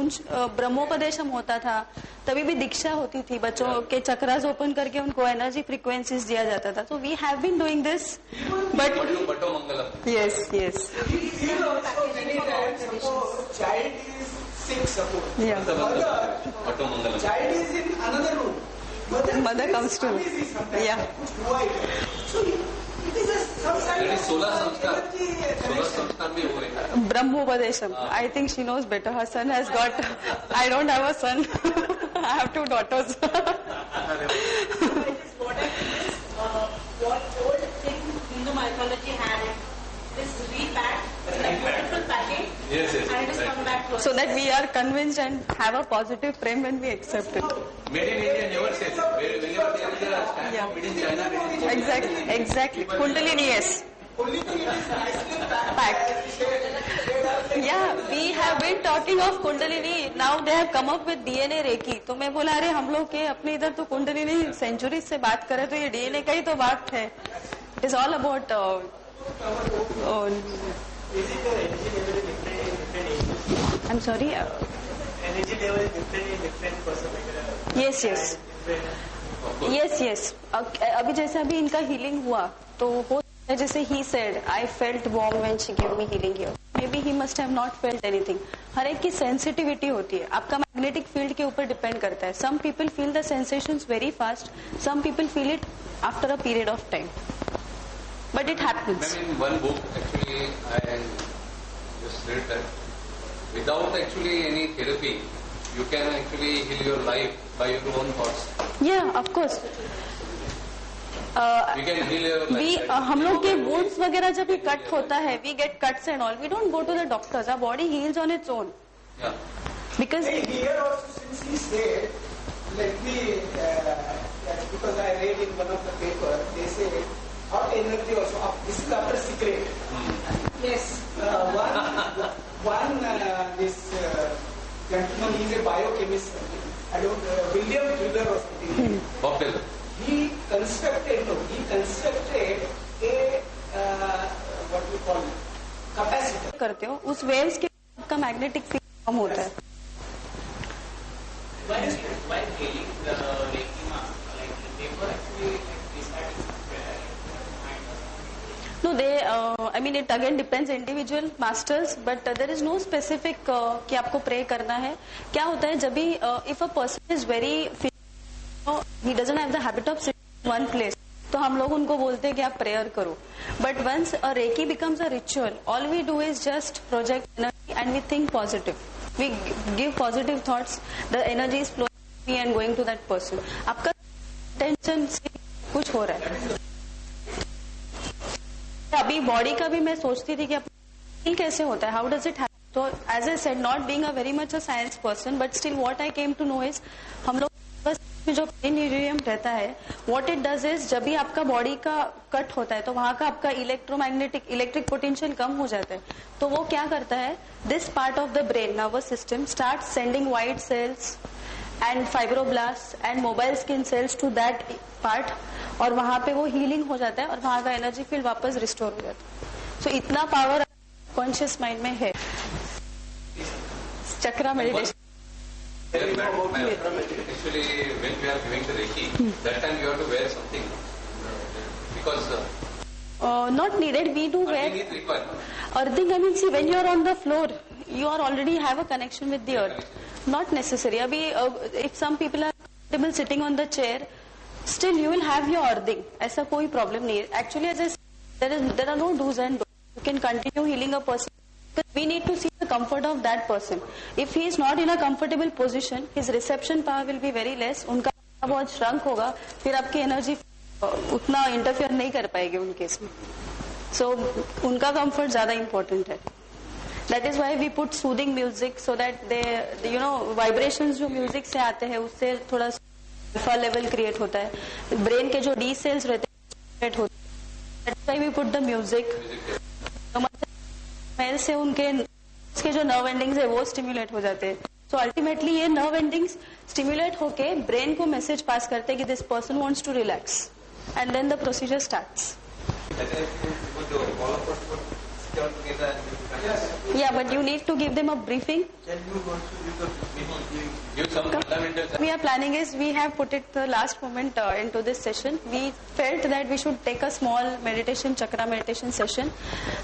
कुंज ब्रह्मोपदेशम होता था, तभी भी दीक्षा होती थी, बच्चों के चक्रास ओपन करके उनको एनर्जी फ्रीक्वेंसीज दिया जाता था. So we have been doing this, but yes. Child is sick, suppose. Yeah. Child is in another room. Mother comes to. Yeah. So it is some kind of सोलह संस्कार भी हुए. Brahmopadesham. I think she knows better. Her son has got. I don't have a son. I have 2 daughters. What old thing Hindu mythology had it. This repacked, like beautiful packing, Yes. and it is come back to us. So that we are convinced and have a positive frame when we accept it. Made in India never says. Whenever there is a stamp Yeah. of made in China, made in China. Exactly. Kundalini, yes. only thing it is nicely Packed. Yeah, we have been talking of Kundalini. Now they have come up with DNA Reiki. तो मैं बोला अरे हम लोग के अपने इधर तो कुंडलिनी सेंचुरी से बात करें तो ये DNA का ही तो बात है. It is all about. I'm sorry. energy level is different in different person. Yes. अभी जैसे अभी इनका हीलिंग हुआ तो हो जैसे he said I felt warm when she gave me healing here. Maybe he must have not felt anything. हर एक की सेंसिटिविटी होती है, आपका मैग्नेटिक फील्ड के ऊपर डिपेंड करता है. Some people feel the sensations very fast. Some people feel it after a period of time. But it happens. I mean, in one book, actually, I just read that without actually any therapy, you can actually heal your life by your own thoughts. Yeah, of course. We can heal your life. हम लोग के wounds वगैरह जब भी cut होता है, we get cuts and all. We don't go to the doctors. Our body heals on its own. Yeah. Because Here also, since he said, let me, because I read in one of the paper, they say, hot energy also, this is after secret. Yes. This gentleman, he is a biochemist, I don't William Wheeler or something. Bob Dylan. He constructed a, what we call it, capacitor. करते हो उस waves के आपका magnetic field कम होता है. Why healing the Reiki master? Like they were actually deciding No, I mean it again depends individual masters, but there is no specific कि आपको pray करना है. क्या होता है जब भी if a person is very he doesn't have the habit of sitting in one place, तो हम लोग उनको बोलते हैं कि आप prayer करो. But once a Reiki becomes a ritual, all we do is just project energy and we think positive. We give positive thoughts. The energy is flowing and going to that person. आपका tension से कुछ हो रहा है. अभी body का भी मैं सोचती थी कि फील कैसे होता है, हाउ डज इट हैपन. तो as a said, not being a very much a science person, but still what I came to know is हम लोग बस जो पेनिरियम रहता है, व्हाट इट डज इज जब भी आपका बॉडी का कट होता है तो वहां का आपका इलेक्ट्रिक पोटेंशियल कम हो जाता है. तो वो क्या करता है, this part of the brain nervous system start sending white cells and fibroblast and mobile skin cells to that part, और वहां पे वो हीलिंग हो जाता है और वहां का एनर्जी फील्ड वापस रिस्टोर हो जाता है. सो इतना पावर कॉन्शियस माइंड में है. चक्रा meditation. Actually, when we are giving the Reiki, that time you have to wear something because not needed. We do wear earthing is required. earthing. I mean, see, when you are on the floor, you are already have a connection with the earth. Not necessary. Abhi, if some people are comfortable sitting on the chair, still you will have your earthing. ऐसा कोई problem नहीं है. Actually, as I said, there are no do's and don'ts. You can continue healing a person. But we need to see the comfort of that person. If he is not in a comfortable position, his reception power will be very less. उनका बहुत shrunk होगा, फिर आपकी energy उतना interfere नहीं कर पाएगी उन केस में. So उनका comfort ज़्यादा important है. That is why we put soothing music so that they vibrations जो music से आते हैं उससे थोड़ा alpha level create होता है. Brain के जो D cells रहते हैं create होते हैं. That's why we put the music. मेल से उनके जो नर्व एंडिंग्स है वो स्टिमुलेट हो जाते हैं. सो अल्टीमेटली ये नर्व एंडिंग्स स्टिमुलेट होके ब्रेन को मैसेज पास करते हैं कि this person wants to relax and then the procedure starts. Yeah, but you need to give them a briefing. Can you go to We are planning is we have put it the last moment into this session. We felt that we should take a small meditation, chakra meditation session.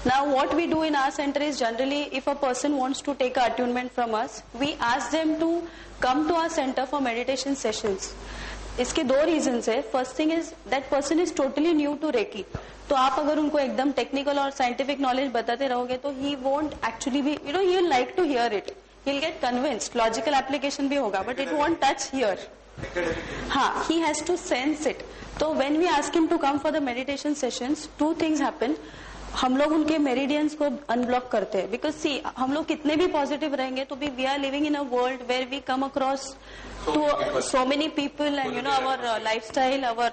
Now what we do in our center is generally if a person wants to take a attunement from us, we ask them to come to our center for meditation sessions. इसके दो reasons है. First thing is that person is totally new to reiki. तो आप अगर उनको एकदम technical और scientific knowledge बताते रहोगे तो he won't actually be he will like to hear it. He will get convinced. Logical application भी होगा but it won't touch here. हाँ, he has to sense it. तो when we ask him to come for the meditation sessions, two things happen. हम लोग उनके meridians को unblock करते हैं बिकॉज सी हम लोग कितने भी पॉजिटिव रहेंगे तो भी we are living in a world where we come across to so many people and our lifestyle, our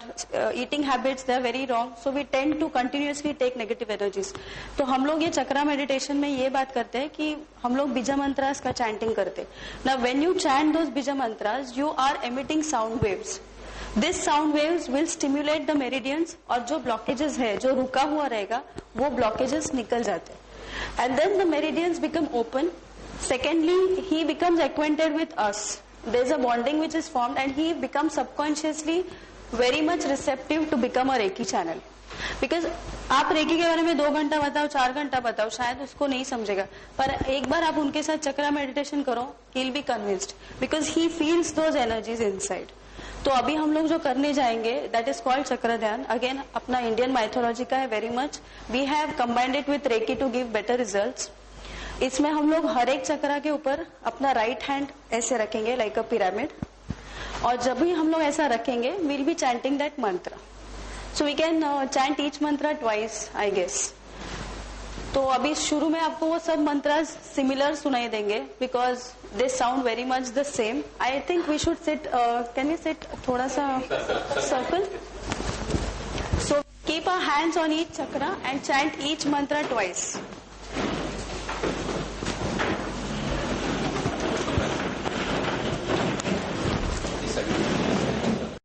eating habits, they are very wrong, so we tend to continuously take negative energies. तो हम लोग ये चक्रा meditation में ये बात करते हैं कि हम लोग बीजा मंत्रास का चैंटिंग करते हैं. Now when you chant those बीजा mantras, you are emitting sound waves. This sound waves will stimulate the meridians और जो blockages है, जो रुका हुआ रहेगा, वो blockages निकल जाते हैं. And then the meridians become open. Secondly, he becomes acquainted with us. There is a bonding which is formed and he becomes subconsciously very much receptive to become a Reiki channel. Because आप recce के बारे में 2 घंटा बताओ, 4 घंटा बताओ, शायद उसको नहीं समझेगा. पर एक बार आप उनके साथ चक्रा मेडिटेशन करो, he will be convinced because he feels those energies inside. तो अभी हम लोग जो करने जाएंगे that is called चक्र ध्यान. अगेन अपना इंडियन माइथोलॉजी का है very much. We have combined it with Reiki to give better results. इसमें हम लोग हर एक चक्रा के ऊपर अपना राइट हैंड ऐसे रखेंगे लाइक अ पिरामिड. और जब भी हम लोग ऐसा रखेंगे will be chanting that mantra. So we can chant each mantra twice I guess. तो अभी शुरू में आपको वो सब मंत्र सिमिलर सुनाई देंगे because they sound very much the same. I think we should sit. Can you sit थोड़ा सा circle. So keep our hands on each chakra and chant each mantra twice.